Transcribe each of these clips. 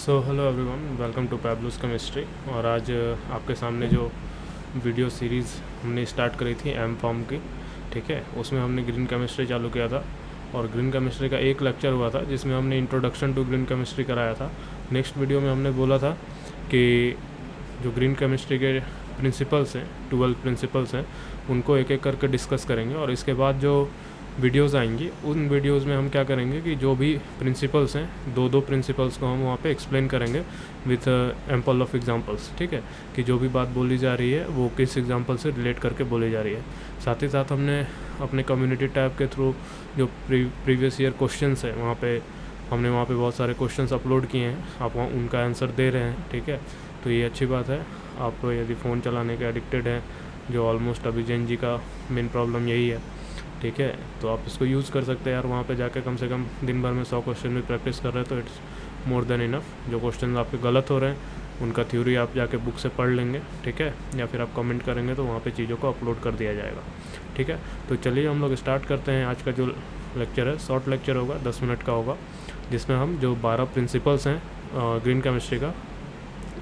So hello everyone, welcome to Pablo's chemistry. और आज आपके सामने जो वीडियो सीरीज़ हमने स्टार्ट करी थी एम फॉर्म की, ठीक है, उसमें हमने ग्रीन केमिस्ट्री चालू किया था और ग्रीन केमिस्ट्री का एक लेक्चर हुआ था जिसमें हमने इंट्रोडक्शन टू ग्रीन केमिस्ट्री कराया था। नेक्स्ट वीडियो में हमने बोला था कि जो ग्रीन केमिस्ट्री के प्रिंसिपल्स हैं, 12 प्रिंसिपल्स हैं, उनको एक एक करके डिस्कस करेंगे। और इसके बाद जो वीडियोस आएंगी उन वीडियोस में हम क्या करेंगे कि जो भी प्रिंसिपल्स हैं, दो प्रिंसिपल्स को हम वहाँ पे एक्सप्लेन करेंगे विथ एम्पल ऑफ एग्जांपल्स, ठीक है, कि जो भी बात बोली जा रही है वो किस एग्जांपल से रिलेट करके बोली जा रही है। साथ ही साथ हमने अपने कम्युनिटी टैब के थ्रू जो प्रीवियस ईयर क्वेश्चंस हैं हमने वहाँ पे बहुत सारे क्वेश्चंस अपलोड किए हैं, आप वहाँ उनका आंसर दे रहे हैं, ठीक है। तो ये अच्छी बात है। आप यदि फ़ोन चलाने के एडिक्टेड हैं, जो ऑलमोस्ट अभी जेन जी का मेन प्रॉब्लम यही है, ठीक है, तो आप इसको यूज़ कर सकते हैं यार। वहाँ पे जाके कम से कम दिन भर में 100 क्वेश्चन भी प्रैक्टिस कर रहे हैं तो इट्स मोर देन इनफ। जो क्वेश्चन आपके गलत हो रहे हैं उनका थ्योरी आप जाके बुक से पढ़ लेंगे, ठीक है, या फिर आप कमेंट करेंगे तो वहाँ पे चीज़ों को अपलोड कर दिया जाएगा, ठीक है। तो चलिए हम लोग स्टार्ट करते हैं। आज का जो लेक्चर है शॉर्ट लेक्चर होगा, 10 मिनट का होगा, जिसमें हम जो 12 प्रिंसिपल्स हैं ग्रीन केमिस्ट्री का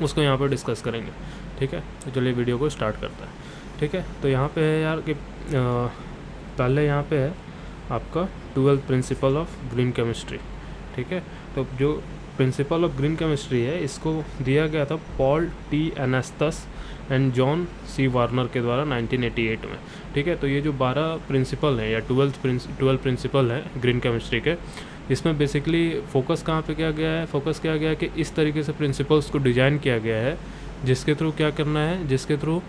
उसको यहाँ पर डिस्कस करेंगे, ठीक है। तो चलिए वीडियो को स्टार्ट करते हैं, ठीक है। तो यहाँ पे है यार कि पहले यहाँ पे है आपका 12 प्रिंसिपल ऑफ ग्रीन केमिस्ट्री, ठीक है। तो जो प्रिंसिपल ऑफ ग्रीन केमिस्ट्री है इसको दिया गया था Paul T Anastas and John C Warner के द्वारा 1988 में, ठीक है। तो ये जो 12 प्रिंसिपल हैं या 12 प्रिंसिपल हैं ग्रीन केमिस्ट्री के, इसमें बेसिकली फोकस कहाँ पे किया गया है? फोकस किया गया है कि इस तरीके से प्रिंसिपल्स को डिज़ाइन किया गया है जिसके थ्रू क्या करना है, जिसके थ्रू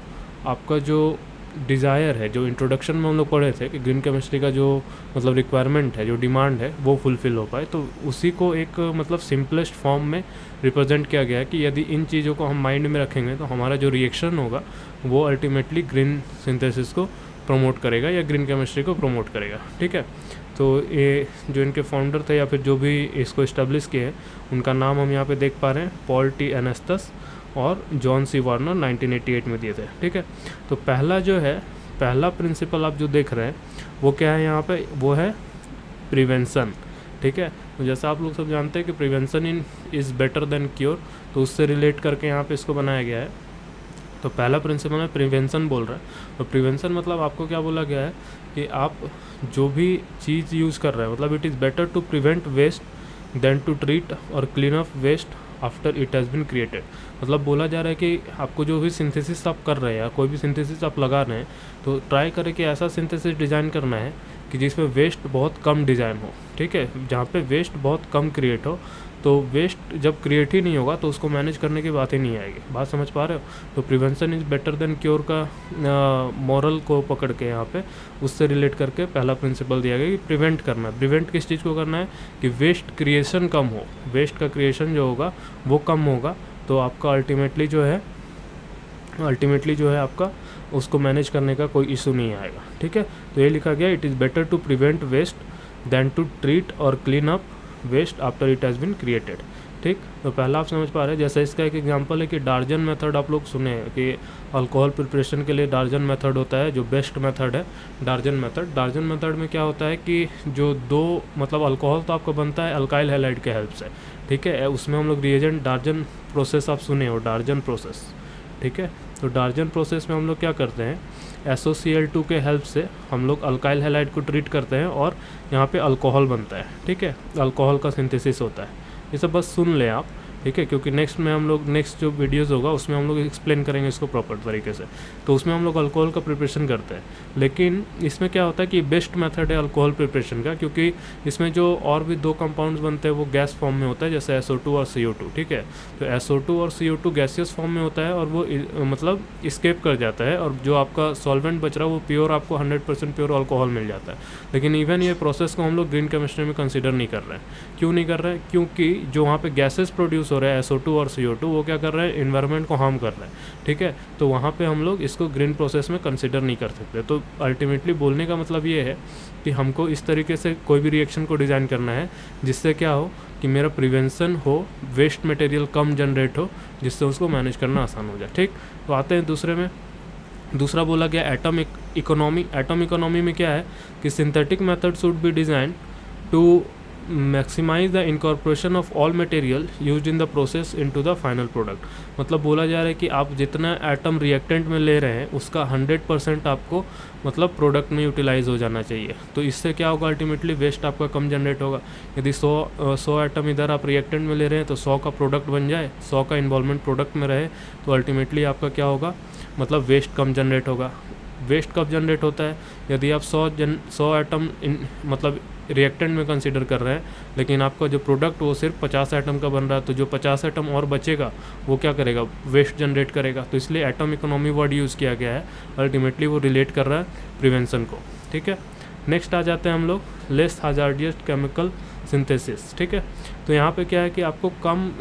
आपका जो डिज़ायर है, जो इंट्रोडक्शन में हम लोग पढ़े थे कि ग्रीन केमिस्ट्री का जो मतलब रिक्वायरमेंट है, जो डिमांड है, वो फुलफ़िल हो पाए। तो उसी को एक मतलब सिंपलेस्ट फॉर्म में रिप्रेजेंट किया गया है कि यदि इन चीज़ों को हम माइंड में रखेंगे तो हमारा जो रिएक्शन होगा वो अल्टीमेटली ग्रीन सिंथेसिस को प्रमोट करेगा या ग्रीन केमिस्ट्री को प्रमोट करेगा, ठीक है। तो ये जो इनके फाउंडर थे या फिर जो भी इसको इस्टेब्लिश किए हैं उनका नाम हम यहाँ पे देख पा रहे हैं, पॉल टी एनास्टस और जॉन सी वार्नर 1988 में दिए थे, ठीक है। तो पहला प्रिंसिपल आप जो देख रहे हैं वो क्या है यहाँ पे, वो है प्रिवेंशन, ठीक है। तो जैसा आप लोग सब जानते हैं कि prevention is better than cure, तो उससे रिलेट करके यहाँ पे इसको बनाया गया है। तो पहला प्रिंसिपल में प्रिवेंशन बोल रहा है। तो प्रिवेंशन मतलब आपको क्या बोला गया है कि आप जो भी चीज़ यूज़ कर रहे हैं, मतलब it is better to prevent waste than to treat or clean up waste after it has been created. मतलब बोला जा रहा है कि आपको जो भी सिंथेसिस आप कर रहे हैं या कोई भी सिंथेसिस आप लगा रहे हैं तो ट्राई करें कि ऐसा सिंथेसिस डिज़ाइन करना है कि जिसमें वेस्ट बहुत कम डिज़ाइन हो, ठीक है। जहाँ पे वेस्ट बहुत कम क्रिएट हो, तो वेस्ट जब क्रिएट ही नहीं होगा तो उसको मैनेज करने की बात ही नहीं आएगी। बात समझ पा रहे हो? तो prevention is better than cure का मॉरल को पकड़ के यहाँ पे उससे रिलेट करके पहला प्रिंसिपल दिया गया कि प्रिवेंट करना है। प्रिवेंट किस चीज़ को करना है कि वेस्ट क्रिएशन कम हो, वेस्ट का क्रिएशन जो होगा वो कम होगा, तो आपका अल्टीमेटली जो है आपका उसको मैनेज करने का कोई इशू नहीं आएगा, ठीक है। तो ये लिखा गया, it is better to prevent waste than to treat or clean up waste after it has been created, ठीक। तो पहला आप समझ पा रहे हैं। जैसा इसका एक एग्जांपल है कि डार्जन मेथड आप लोग सुने हैं कि अल्कोहल प्रिपरेशन के लिए डार्जन मेथड होता है, जो बेस्ट मेथड है डार्जन मेथड में क्या होता है कि जो दो मतलब अल्कोहल तो आपका बनता है अल्काइल हैलाइड के हेल्प से, ठीक है। उसमें हम लोग रिएजेंट डार्जन प्रोसेस आप सुने हो, डार्जन प्रोसेस, ठीक है। तो डार्जन प्रोसेस में हम लोग क्या करते हैं, SOCl2 के हेल्प से हम लोग अल्काइल हैलाइड को ट्रीट करते हैं और यहाँ पे अल्कोहल बनता है, ठीक है, अल्कोहल का सिंथेसिस होता है। ये सब बस सुन लें आप, ठीक है, क्योंकि नेक्स्ट जो वीडियोस होगा उसमें हम लोग एक्सप्लेन करेंगे इसको प्रॉपर तरीके से। तो उसमें हम लोग अल्कोहल का प्रिपरेशन करते हैं, लेकिन इसमें क्या होता है कि बेस्ट मेथड है अल्कोहल प्रिपरेशन का, क्योंकि इसमें जो और भी दो कंपाउंड्स बनते हैं वो गैस फॉर्म में होता है, जैसे SO2 और CO2, ठीक है। तो SO2 और CO2 गैसियस फॉर्म में होता है और वो मतलब इस्केप कर जाता है और जो आपका सॉल्वेंट बच रहा है वो प्योर आपको 100% प्योर अल्कोहल मिल जाता है। लेकिन इवन ये प्रोसेस को हम लोग ग्रीन केमिस्ट्री में कंसिडर नहीं कर रहे हैं। क्यों नहीं कर रहे हैं? क्योंकि जो वहाँ पे गैसेस प्रोड्यूस हो रहे हैं SO2 और CO2 वो क्या कर रहे हैं, इन्वायरमेंट को हार्म कर रहे हैं, ठीक है। तो वहाँ पे हम लोग इसको ग्रीन प्रोसेस में कंसिडर नहीं कर सकते। तो अल्टीमेटली बोलने का मतलब ये है कि हमको इस तरीके से कोई भी रिएक्शन को डिज़ाइन करना है जिससे क्या हो कि मेरा प्रिवेंशन हो, वेस्ट मटेरियल कम जनरेट हो, जिससे उसको मैनेज करना आसान हो जाए, ठीक। तो आते हैं दूसरे में। दूसरा बोला गया एटम इकोनॉमी। एटम इकोनॉमी में क्या है कि synthetic method should be design to maximise the incorporation of all material used in the process into the final product. मतलब बोला जा रहा है कि आप जितना एटम रिएक्टेंट में ले रहे हैं उसका 100% आपको मतलब प्रोडक्ट में यूटिलाइज हो जाना चाहिए। तो इससे क्या होगा, अल्टीमेटली वेस्ट आपका कम जनरेट होगा। यदि 100 एटम इधर आप रिएक्टेंट में ले रहे हैं तो 100 का प्रोडक्ट बन जाए, 100 का इन्वॉल्वमेंट प्रोडक्ट में रहे, तो अल्टीमेटली आपका क्या होगा, मतलब वेस्ट कम जनरेट होगा। वेस्ट कब जनरेट होता है, यदि आप 100 एटम मतलब रिएक्टेंट में कंसीडर कर रहे हैं, लेकिन आपका जो प्रोडक्ट वो सिर्फ 50 एटम का बन रहा है, तो जो 50 एटम और बचेगा वो क्या करेगा, वेस्ट जनरेट करेगा। तो इसलिए एटम इकोनॉमी वर्ड यूज़ किया गया है, अल्टीमेटली वो रिलेट कर रहा है प्रिवेंशन को। ठीक है, नेक्स्ट आ जाते हैं हम लोग लेस हाजार्डियस केमिकल सिंथेसिस। ठीक है, तो यहाँ पे क्या है कि आपको कम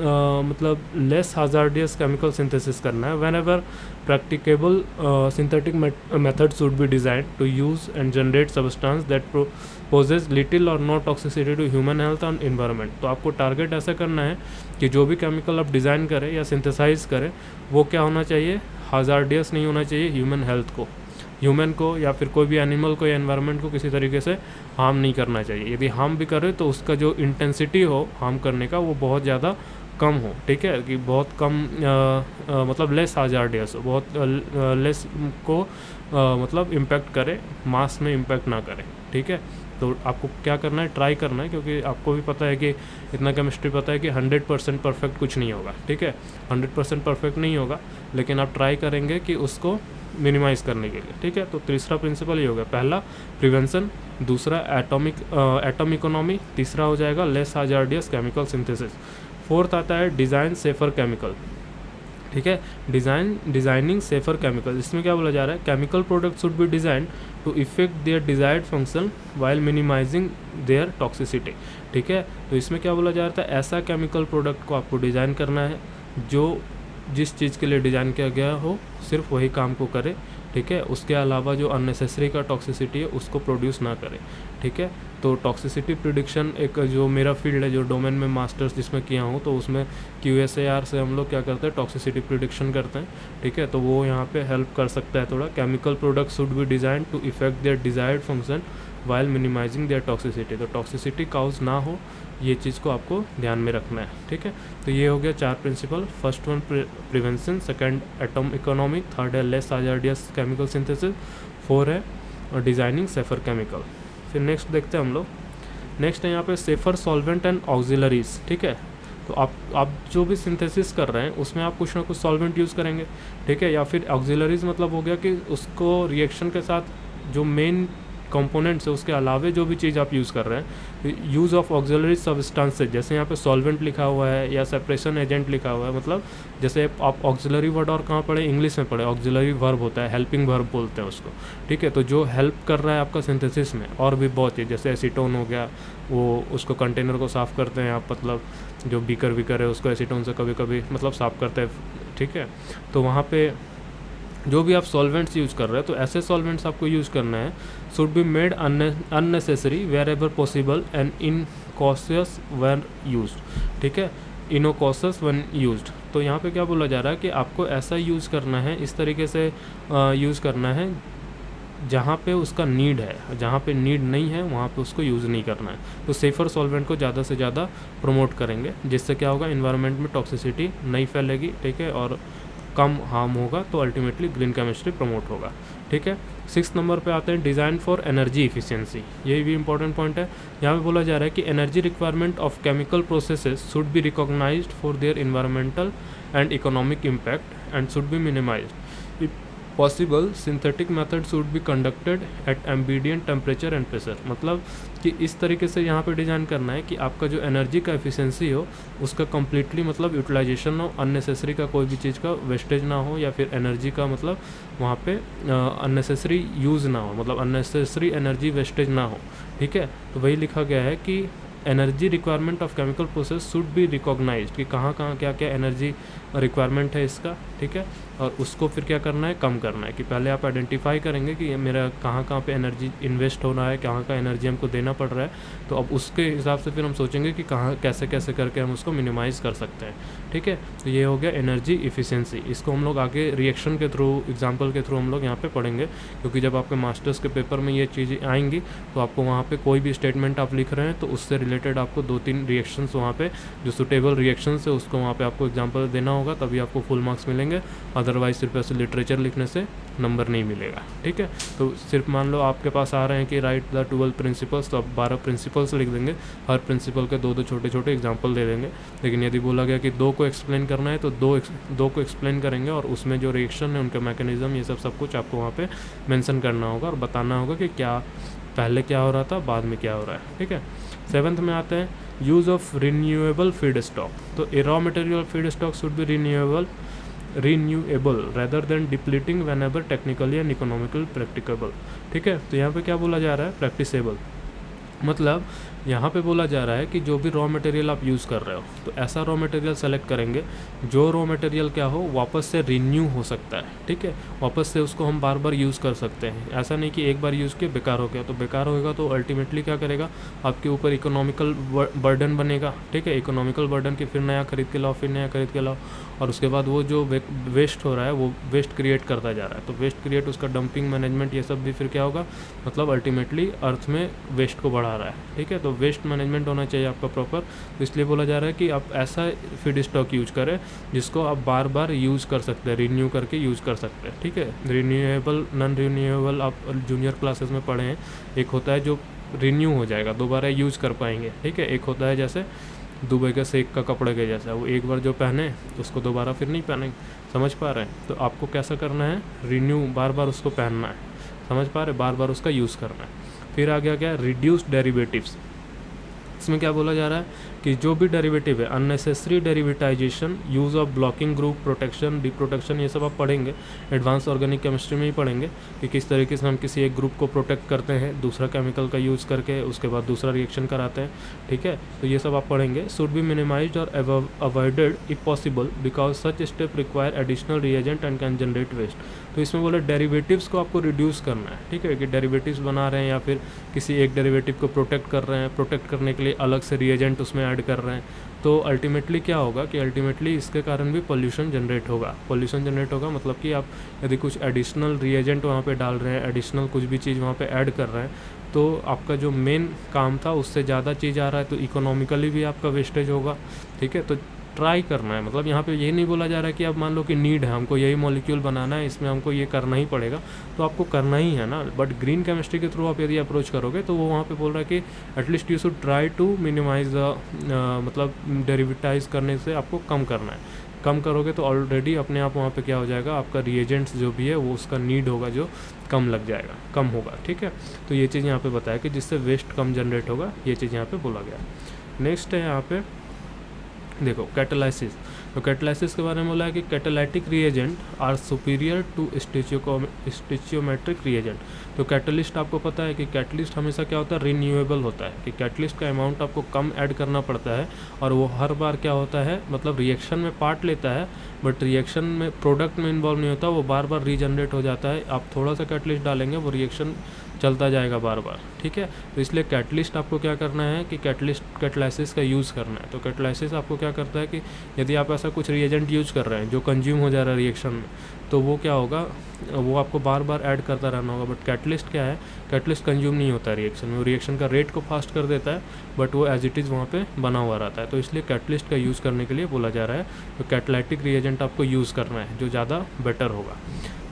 मतलब लेस हाजार्डियस केमिकल सिंथेसिस करना है। Whenever practicable synthetic method should be design to use and generate substance that possess little or no toxicity to human health and environment. तो आपको टारगेट ऐसा करना है कि जो भी केमिकल आप डिज़ाइन करें या सिंथेसाइज करें वो क्या होना चाहिए, हाजार्डियस नहीं होना चाहिए, ह्यूमन को या फिर कोई भी एनिमल को या एनवायरनमेंट को किसी तरीके से हार्म नहीं करना चाहिए। यदि हार्म भी करे तो उसका जो इंटेंसिटी हो हार्म करने का वो बहुत ज़्यादा कम हो। ठीक है, कि बहुत कम मतलब लेस हाजार्डियस हो, बहुत लेस को मतलब इम्पैक्ट करे, मास में इम्पैक्ट ना करे। ठीक है, तो आपको क्या करना है, ट्राई करना है, क्योंकि आपको भी पता है कि इतना केमिस्ट्री पता है कि 100% परफेक्ट कुछ नहीं होगा। ठीक है, 100% परफेक्ट नहीं होगा, लेकिन आप ट्राई करेंगे कि उसको मिनिमाइज़ करने के लिए। ठीक है, तो तीसरा प्रिंसिपल ये हो गया, पहला प्रिवेंशन, दूसरा एटम इकोनॉमी, तीसरा हो जाएगा less hazardous chemical synthesis, fourth आता है डिज़ाइन सेफर केमिकल। ठीक है, डिज़ाइनिंग सेफर केमिकल, इसमें क्या बोला जा रहा है, chemical product should be design to effect their desired function while minimising their toxicity. ठीक है, तो इसमें क्या बोला जा रहा था, ऐसा केमिकल प्रोडक्ट को आपको डिज़ाइन करना है जो जिस चीज़ के लिए डिज़ाइन किया गया हो सिर्फ वही काम को करे। ठीक है, उसके अलावा जो अननेसेसरी का टॉक्सिसिटी है उसको प्रोड्यूस ना करे। ठीक है, तो टॉक्सिसिटी प्रिडिक्शन एक जो मेरा फील्ड है, जो डोमेन में मास्टर्स जिसमें किया हूँ, तो उसमें QSAR से हम लोग क्या करते हैं, टॉक्सिसिटी प्रिडिक्शन करते हैं। ठीक है, तो वो यहाँ पे हेल्प कर सकता है थोड़ा। Chemical product should be design to effect their desired function while minimising their toxicity. तो टॉक्सिसिटी काउज ना हो, ये चीज़ को आपको ध्यान में रखना है। ठीक है, तो ये हो गया 4 principle. First one prevention, second atom economy, third है लेस हाजार्डियस केमिकल सिंथेसिस, 4 है और डिज़ाइनिंग सेफर केमिकल। फिर नेक्स्ट देखते हैं हम लोग, नेक्स्ट है यहाँ पे सेफर सॉल्वेंट एंड ऑक्सिलरीज। ठीक है, तो आप जो भी सिंथेसिस कर रहे हैं उसमें आप कुछ ना कुछ सॉल्वेंट यूज़ करेंगे। ठीक है, या फिर ऑक्सिलरीज मतलब हो गया कि उसको रिएक्शन के साथ जो मेन कंपोनेंट्स है उसके अलावे जो भी चीज़ आप यूज़ कर रहे हैं, यूज़ ऑफ ऑक्सिलरी सब्सटेंसेज, जैसे यहाँ पे सॉल्वेंट लिखा हुआ है या सेपरेशन एजेंट लिखा हुआ है, मतलब जैसे आप ऑक्सिलरी वर्ड और कहाँ पढ़े, इंग्लिश में पढ़े, ऑक्सिलरी वर्ब होता है, हेल्पिंग वर्ब बोलते हैं उसको। ठीक है, तो जो हेल्प कर रहा है आपका सिंथेसिस में, और भी बहुत चीज़, जैसे एसीटोन हो गया, वो उसको कंटेनर को साफ़ करते हैं आप, मतलब जो बीकर है उसको एसीटोन से कभी कभी मतलब साफ़ करते हैं। ठीक है, तो वहाँ पे जो भी आप सॉल्वेंट्स यूज़ कर रहे हैं, तो ऐसे सॉल्वेंट्स आपको यूज़ करना है, should be made unnecessary wherever possible and innocuous when used. ठीक है, इनोकॉशियस व्हेन यूज्ड। तो यहाँ पे क्या बोला जा रहा है कि आपको ऐसा यूज़ करना है, इस तरीके से यूज़ करना है जहाँ पे उसका नीड है, जहाँ पे नीड नहीं है वहाँ पे उसको यूज़ नहीं करना है। तो सेफ़र सॉल्वेंट को ज़्यादा से ज़्यादा प्रमोट करेंगे, जिससे क्या होगा, इन्वायरमेंट में टॉक्सिसिटी नहीं फैलेगी। ठीक है, और कम हार्म होगा, तो अल्टीमेटली ग्रीन केमिस्ट्री प्रमोट होगा। ठीक है, 6 नंबर पे आते हैं डिज़ाइन फॉर एनर्जी इफिशिएंसी। ये भी इंपॉर्टेंट पॉइंट है। यहाँ पे बोला जा रहा है कि energy requirement of chemical processes should be recognised for their environmental and economic impact and should be minimised. If possible synthetic method should be conducted at ambient temperature and pressure. मतलब कि इस तरीके से यहाँ पे डिज़ाइन करना है कि आपका जो एनर्जी का एफिशिएंसी हो उसका कम्प्लीटली मतलब यूटिलाइजेशन हो, अननेसेसरी का कोई भी चीज़ का वेस्टेज ना हो, या फिर एनर्जी का मतलब वहाँ पे अननेसेसरी यूज़ ना हो, मतलब अननेसेसरी एनर्जी वेस्टेज ना हो। ठीक है, तो वही लिखा गया है कि energy requirement of chemical process should be recognised, कि कहाँ कहाँ क्या क्या एनर्जी रिक्वायरमेंट है इसका। ठीक है, और उसको फिर क्या करना है, कम करना है। कि पहले आप आइडेंटिफाई करेंगे कि मेरा कहाँ पे एनर्जी इन्वेस्ट हो रहा है, कहाँ का एनर्जी हमको देना पड़ रहा है, तो अब उसके हिसाब से फिर हम सोचेंगे कि कहाँ कैसे कैसे करके हम उसको मिनिमाइज़ कर सकते हैं। ठीक है, तो ये हो गया एनर्जी इफ़िशियंसी। इसको हम लोग आगे रिएक्शन के थ्रू, एग्जाम्पल के थ्रू हम लोग यहाँ पे पढ़ेंगे, क्योंकि जब आपके मास्टर्स के पेपर में ये चीज़ें आएंगी तो आपको वहाँ पे कोई भी स्टेटमेंट आप लिख रहे हैं तो उससे रिलेटेड आपको 2-3 रिएक्शंस वहाँ पे जो सुटेबल रिएक्शंस है उसको वहाँ पे आपको एग्जांपल देना होगा, तभी आपको फुल मार्क्स मिलेंगे। अदरवाइज सिर्फ ऐसे लिटरेचर लिखने से नंबर नहीं मिलेगा। ठीक है, तो सिर्फ मान लो आपके पास आ रहे हैं कि राइट द 12 प्रिंसिपल्स, तो आप 12 प्रिंसिपल्स लिख देंगे, हर प्रिंसिपल के 2-2 छोटे-छोटे एग्जाम्पल दे देंगे। लेकिन यदि बोला गया कि 2 को एक्सप्लेन करना है तो 2 को एक्सप्लेन करेंगे, और उसमें जो रिएक्शन है उनके मैकेनिज्म ये सब कुछ आपको वहाँ पे मेंशन करना होगा और बताना होगा कि क्या पहले क्या हो रहा था, बाद में क्या हो रहा है। ठीक है, 7th में आते हैं use of renewable feedstock. तो a raw material feedstock should be renewable rather than depleting whenever technically and economical practicable. ठीक है, तो यहाँ पे क्या बोला जा रहा है, प्रैक्टिसेबल, मतलब यहाँ पे बोला जा रहा है कि जो भी रॉ मटेरियल आप यूज़ कर रहे हो तो ऐसा रॉ मटेरियल सेलेक्ट करेंगे जो रॉ मटेरियल क्या हो, वापस से रिन्यू हो सकता है। ठीक है, वापस से उसको हम बार बार यूज़ कर सकते हैं। ऐसा नहीं कि एक बार यूज़ किया बेकार हो गया, तो बेकार होगा तो अल्टीमेटली क्या करेगा, आपके ऊपर इकोनॉमिकल बर्डन बनेगा। ठीक है, इकोनॉमिकल बर्डन की फिर नया खरीद के लाओ, फिर नया खरीद के लाओ, और उसके बाद वो जो वेस्ट हो रहा है वो वेस्ट क्रिएट करता जा रहा है। तो वेस्ट क्रिएट, उसका डंपिंग मैनेजमेंट, ये सब भी फिर क्या होगा, मतलब अल्टीमेटली अर्थ में वेस्ट को बढ़ा रहा है। ठीक है, तो वेस्ट मैनेजमेंट होना चाहिए आपका प्रॉपर। तो इसलिए बोला जा रहा है कि आप ऐसा फीड स्टॉक यूज करें जिसको आप बार बार यूज़ कर सकते हैं, रिन्यू करके यूज़ कर सकते हैं। ठीक है, रिन्यूएबल, नॉन रिन्यूएबल आप जूनियर क्लासेस में पढ़े हैं। एक होता है जो रिन्यू हो जाएगा, दोबारा यूज़ कर पाएंगे। ठीक है, एक होता है जैसे दुबई का सेक का कपड़े के जैसा, वो एक बार जो पहने उसको दोबारा फिर नहीं पहनेंगे। समझ पा रहे हैं? तो आपको कैसा करना है, रिन्यू, बार बार उसको पहनना है। समझ पा रहे, बार बार उसका यूज़ करना है। फिर आ गया क्या, रिड्यूस डेरिवेटिव्स। इसमें क्या बोला जा रहा है कि जो भी डेरिवेटिव है, unnecessary derivatisation, use of blocking group, protection, deprotection, ये सब आप पढ़ेंगे, एडवांस ऑर्गेनिक केमिस्ट्री में ही पढ़ेंगे कि किस तरीके से हम किसी एक ग्रुप को प्रोटेक्ट करते हैं दूसरा केमिकल का यूज़ करके, उसके बाद दूसरा रिएक्शन कराते हैं। ठीक है, तो ये सब आप पढ़ेंगे। शुड बी मिनिमाइज्ड और avoided if possible because such step require additional reagent and can generate waste. तो इसमें बोले डेरिवेटिव्स को आपको रिड्यूस करना है। ठीक है, कि डेरिवेटिव्स बना रहे हैं या फिर किसी एक डेरिवेटिव को प्रोटेक्ट कर रहे हैं, प्रोटेक्ट करने के लिए अलग से रिएजेंट उसमें ऐड कर रहे हैं, तो अल्टीमेटली क्या होगा कि अल्टीमेटली इसके कारण भी पोल्यूशन जनरेट होगा। पोल्यूशन जनरेट होगा मतलब कि आप यदि कुछ एडिशनल रिएजेंट वहाँ पे डाल रहे हैं, एडिशनल कुछ भी चीज़ वहाँ पे ऐड कर रहे हैं, तो आपका जो मेन काम था उससे ज़्यादा चीज़ आ रहा है, तो इकोनॉमिकली भी आपका वेस्टेज होगा। ठीक है, तो ट्राई करना है, मतलब यहाँ पे ये नहीं बोला जा रहा है कि अब मान लो कि नीड है, हमको यही मॉलिक्यूल बनाना है, इसमें हमको ये करना ही पड़ेगा, तो आपको करना ही है ना। बट ग्रीन केमिस्ट्री के थ्रू आप यदि अप्रोच करोगे तो वो वहाँ पे बोल रहा है कि at least you should try to minimise the, मतलब डेरिवेटाइज करने से आपको कम करना है। कम करोगे तो ऑलरेडी अपने आप वहाँ पे क्या हो जाएगा, आपका रिएजेंट्स जो भी है वो उसका नीड होगा जो कम लग जाएगा, कम होगा। ठीक है, तो ये चीज़ यहाँ पे बताया कि जिससे वेस्ट कम जनरेट होगा, ये चीज़ यहाँ पे बोला गया। नेक्स्ट है यहाँ पे देखो कैटालाइसिस। तो कैटालाइसिस के बारे में बोला है कि catalytic reagent are superior to stoichiometric reagent. तो कैटलिस्ट आपको पता है कि कैटलिस्ट हमेशा क्या होता है, रिन्यूएबल होता है, कि कैटलिस्ट का अमाउंट आपको कम ऐड करना पड़ता है, और वो हर बार क्या होता है, मतलब रिएक्शन में पार्ट लेता है बट रिएक्शन में प्रोडक्ट में इन्वॉल्व नहीं होता, वो बार बार रीजनरेट हो जाता है। आप थोड़ा सा कैटलिस्ट डालेंगे वो रिएक्शन चलता जाएगा बार बार। ठीक है, तो इसलिए कैटलिस्ट आपको क्या करना है कि कैटलाइसिस का यूज़ करना है। तो कैटलाइसिस आपको क्या करता है कि यदि आप ऐसा कुछ रिएजेंट यूज़ कर रहे हैं जो कंज्यूम हो जा रहा है रिएक्शन में, तो वो क्या होगा, वो आपको बार बार ऐड करता रहना होगा। बट कैटलिस्ट क्या है, कैटलिस्ट कंज्यूम नहीं होता है रिएक्शन में, वो रिएक्शन का रेट को फास्ट कर देता है, बट वो एज इट इज़ वहाँ पे बना हुआ रहता है। तो इसलिए कैटलिस्ट का यूज़ करने के लिए बोला जा रहा है, तो कैटलाइटिक रिएजेंट आपको यूज़ करना है जो ज़्यादा बेटर होगा।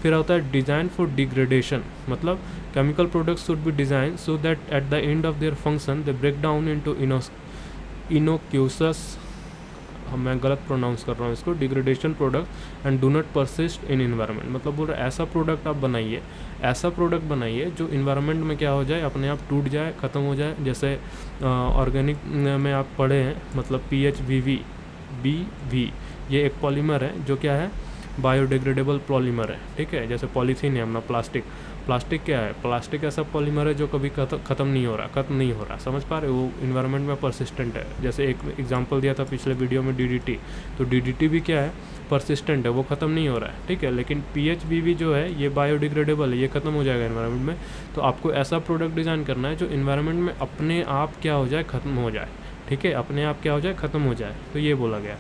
फिर होता है डिज़ाइन फॉर डिग्रेडेशन, मतलब chemical products should be design so that at the end of their function they break down into innocuous, मैं गलत प्रोनाउंस कर रहा हूँ इसको, degradation product and do not persist in environment. मतलब बोल रहे ऐसा प्रोडक्ट आप बनाइए, ऐसा प्रोडक्ट बनाइए जो इन्वायरमेंट में क्या हो जाए, अपने आप टूट जाए, ख़त्म हो जाए। जैसे ऑर्गेनिक में आप पढ़े हैं, मतलब PHBV, ये एक पॉलीमर है जो क्या है, बायोडिग्रेडेबल पॉलीमर है। ठीक है, जैसे पॉलीथीन है अपना प्लास्टिक, प्लास्टिक क्या है, प्लास्टिक ऐसा पॉलीमर है जो कभी ख़त्म नहीं हो रहा, समझ पा रहे हो, वो इन्वायरमेंट में परसिस्टेंट है। जैसे एक एग्जांपल दिया था पिछले वीडियो में DDT, तो DDT भी क्या है, परसिस्टेंट है, वो ख़त्म नहीं हो रहा है, ठीक है। लेकिन PHBB जो है ये बायोडिग्रेडेबल है, ये ख़त्म हो जाएगा इन्वायरमेंट में। तो आपको ऐसा प्रोडक्ट डिज़ाइन करना है जो इन्वायरमेंट में अपने आप क्या हो जाए, ख़त्म हो जाए, ठीक है, अपने आप क्या हो जाए, ख़त्म हो जाए। तो ये बोला गया।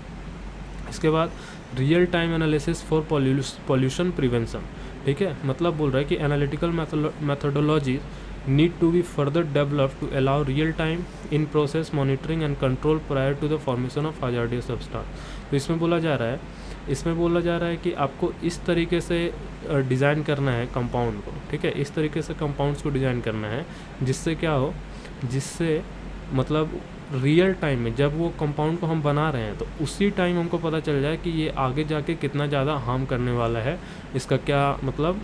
इसके बाद real time analysis for pollution prevention, ठीक है, मतलब बोल रहा है कि analytical methodology need to be further developed to allow real time in process monitoring and control prior to the formation of hazardous substance. तो इसमें बोला जा रहा है कि आपको इस तरीके से डिज़ाइन करना है कंपाउंड को, ठीक है, इस तरीके से कंपाउंड्स को डिज़ाइन करना है जिससे क्या हो, जिससे मतलब रियल टाइम में जब वो कंपाउंड को हम बना रहे हैं तो उसी टाइम हमको पता चल जाए कि ये आगे जाके कितना ज़्यादा हार्म करने वाला है, इसका क्या मतलब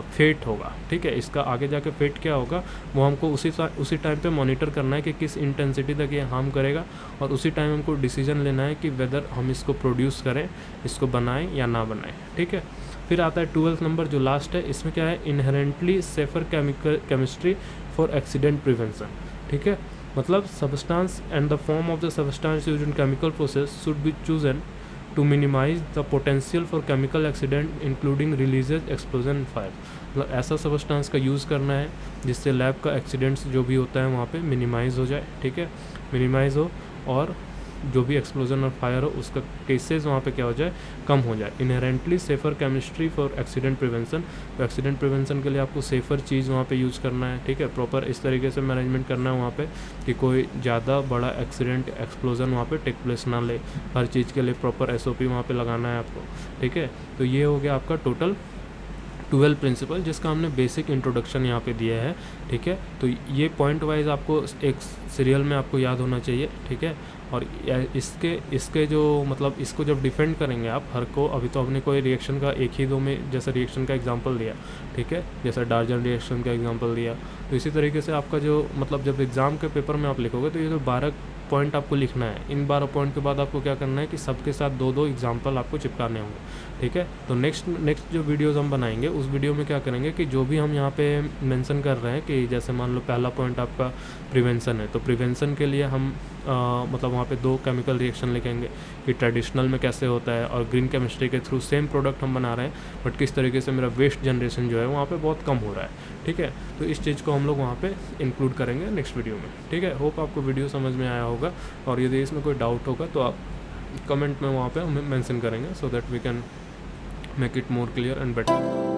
फेट होगा, ठीक है, इसका आगे जाके फेट क्या होगा वो हमको उसी टाइम पे मॉनिटर करना है कि किस इंटेंसिटी तक ये हार्म करेगा, और उसी टाइम हमको डिसीजन लेना है कि वेदर हम इसको प्रोड्यूस करें, इसको बनाएं या ना बनाएं, ठीक है। फिर आता है 12th नंबर जो लास्ट है, इसमें क्या है, inherently safer chemistry for accident prevention, ठीक है, मतलब substance and the form of the substance used in chemical process should be chosen to minimise the potential for chemical accident including releases explosion fire. मतलब ऐसा substance का use करना है जिससे lab का एक्सीडेंट्स जो भी होता है वहाँ पे मिनिमाइज़ हो जाए, ठीक है, मिनिमाइज़ हो, और जो भी एक्सप्लोजन और फायर हो उसका केसेस वहाँ पे क्या हो जाए, कम हो जाए। Inherently safer chemistry for accident prevention, तो एक्सीडेंट प्रिवेंशन के लिए आपको सेफ़र चीज़ वहाँ पे यूज़ करना है, ठीक है, प्रॉपर इस तरीके से मैनेजमेंट करना है वहाँ पे कि कोई ज़्यादा बड़ा एक्सीडेंट एक्सप्लोजन वहाँ पे टेक प्लेस ना ले, हर चीज़ के लिए प्रॉपर SOP वहाँ पे लगाना है आपको, ठीक है। तो ये हो गया आपका टोटल 12 प्रिंसिपल जिसका हमने बेसिक इंट्रोडक्शन यहाँ पे दिया है, ठीक है। तो ये पॉइंट वाइज आपको एक सीरियल में आपको याद होना चाहिए, ठीक है। और इसके जो मतलब इसको जब डिफेंड करेंगे आप हर को, अभी तो हमने कोई रिएक्शन का एक ही दो में जैसे रिएक्शन का एग्जांपल दिया, ठीक है, जैसा डार्जन रिएक्शन का एग्जांपल दिया, तो इसी तरीके से आपका जो मतलब जब एग्ज़ाम के पेपर में आप लिखोगे तो ये जो 12 पॉइंट आपको लिखना है, इन 12 पॉइंट के बाद आपको क्या करना है कि सबके साथ 2-2 एग्जाम्पल आपको चिपकाने होंगे, ठीक है। तो नेक्स्ट जो वीडियोज़ हम बनाएंगे उस वीडियो में क्या करेंगे कि जो भी हम यहाँ पे मेंशन कर रहे हैं कि जैसे मान लो पहला पॉइंट आपका प्रिवेंशन है, तो प्रिवेंशन के लिए हम मतलब वहाँ पे 2 केमिकल रिएक्शन लिखेंगे कि ट्रेडिशनल में कैसे होता है, और ग्रीन केमिस्ट्री के थ्रू सेम प्रोडक्ट हम बना रहे हैं बट किस तरीके से मेरा वेस्ट जनरेशन जो है वहाँ पे बहुत कम हो रहा है, ठीक है। तो इस चीज़ को हम लोग वहाँ पे इंक्लूड करेंगे नेक्स्ट वीडियो में, ठीक है। होप आपको वीडियो समझ में आया होगा, और यदि इसमें कोई डाउट होगा तो आप कमेंट में वहाँ पे हमें मेंशन करेंगे so that we can make it more clear and better.